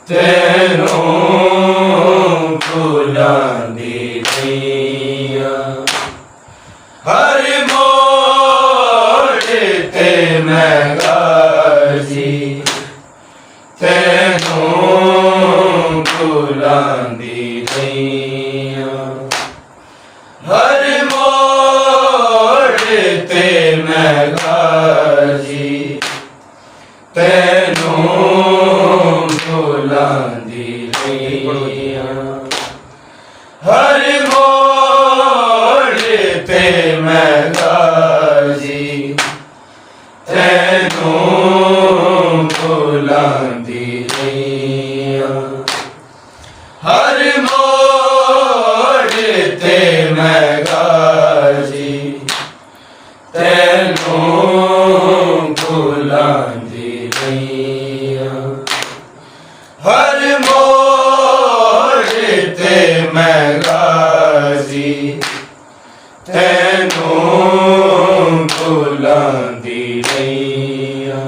ਤੈਨੂੰ ਭੁਲਾਂਦੀ ਪਈਆਂ। ਹਰ ਮੋੜ ਤੇ ਮੈਂ ਗਾਜੀ ਤੈਨੂੰ ਭੁਲਾਂਦੀ ਪਈਆਂ। ਹਰ ਮੋੜ ਤੇ ਮੈਂ ਗਾਜੀ ਤੈਨੂੰ ਭੁਲਾਂਦੀ ਪਈਆਂ। ਹਰ ਮੋੜ ਤੇ ਮੈਂ ਗਾਜੀ ਤੈਨੂੰ ਭੁਲਾਂਦੀ ਪਈਆਂ। ਹਰ ਮੋੜ ਤੇ ਮੈਂ ਗਾਜੀ ਤੈਨੂੰ ਭੁਲਾਂਦੀ ਪਈਆਂ। ਹਰ ਮੋੜ ਤੇ ਮੈਂ ਗਾਜੀ ਤੈਨੂੰ ਭੁਲਾਂਦੀ ਪਈਆਂ।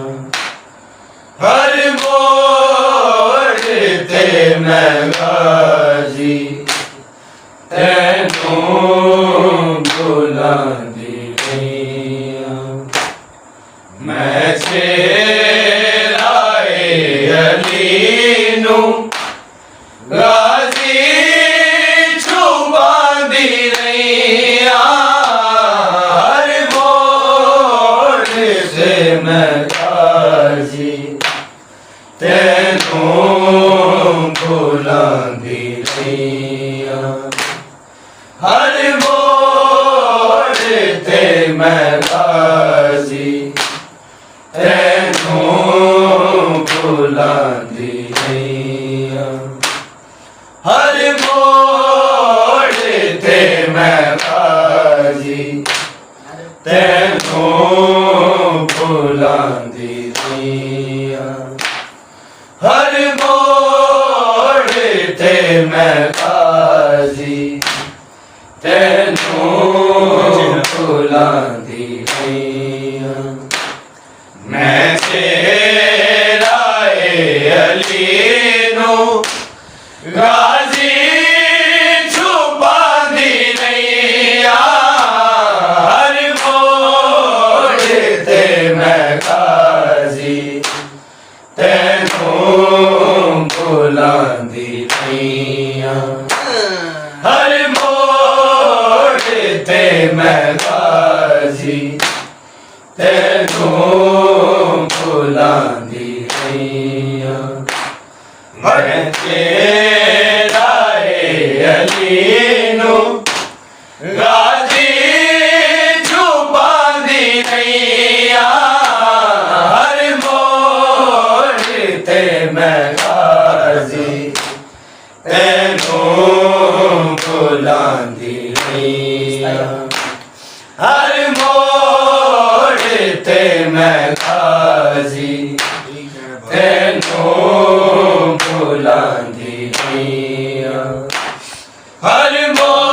ਹਰ ਮੋੜ ਤੇ ਮੈਂ ਗਾਜੀ ਤੈਨੂੰ ਭੁਲਾਂਦੀ ਪਈਆਂ। ਮੈਂ ਸ਼ੇਰਾਏ ਅਲੀ ਨੂੰ ਗਾਜ਼ੀ ਛੁਪਾਂਦੀ ਰਹੀਆਂ। ਹਰ ਮੋੜ ਤੇ ਮੈਂ ਗਾਜ਼ੀ ਤੈਨੂੰ ਭੁਲਾਂਦੀ ਰਹੀਆਂ। ਹਰ ਮੋੜ ਤੇ ਮੈਂ ਗਾਜ਼ੀ ਤੈਨੂੰ ਭੁਲਾਂਦੀ ਰਹੀਆਂ। ਹਰ ਮੋੜ ਤੇ ਮੈਂ ਗਾਜ਼ੀ ਤੈਨੂੰ ਭੁਲਾਂਦੀ ਰਹੀਆਂ। ਹਰ ਮੋੜ ਤੇ ਮੈਂ ਗਾਜ਼ੀ ਤੈਨੂੰ ਭੁਲਾਂਦੀ ਰਹੀਆਂ। ਮੈਂ ਸ਼ੇਰਾਏ ਅਲੀ ਨੂੰ ਗਾਜ਼ੀ ਛੁਪਾਂਦੀ ਰਹੀਆਂ। ਹਰ ਮੋੜ ਤੇ ਮੈਂ ਗਾਜ਼ੀ ਤੈਨੂੰ ਭੁਲਾਂਦੀ ਰਹੀਆਂ। ਹਰ ਮੋੜ ਤੇ ਮੈਂ ਗਾਜ਼ੀ ਤੈਨੂੰ ਭੁਲਾਂਦੀ ਰਹੀਆਂ। ਮੈਂ ਸ਼ੇਰਾਏ ਅਲੀ ਨੂੰ ਗਾਜ਼ੀ ਛੁਪਾਂਦੀ ਰਹੀਆਂ। ਹਰ ਮੋੜ ਤੇ ਮੈਂ ਗਾਜ਼ੀ ਤੈਨੂੰ ਭੁਲਾਂਦੀ ਰਹੀਆਂ। ਹਰ ਮੋੜ ਤੇ ਮੈਂ ਗਾਜ਼ੀ ਤੈਨੂੰ ਭੁਲਾਂਦੀ ਰਹੀਆਂ। ਹਰ ਮੋੜ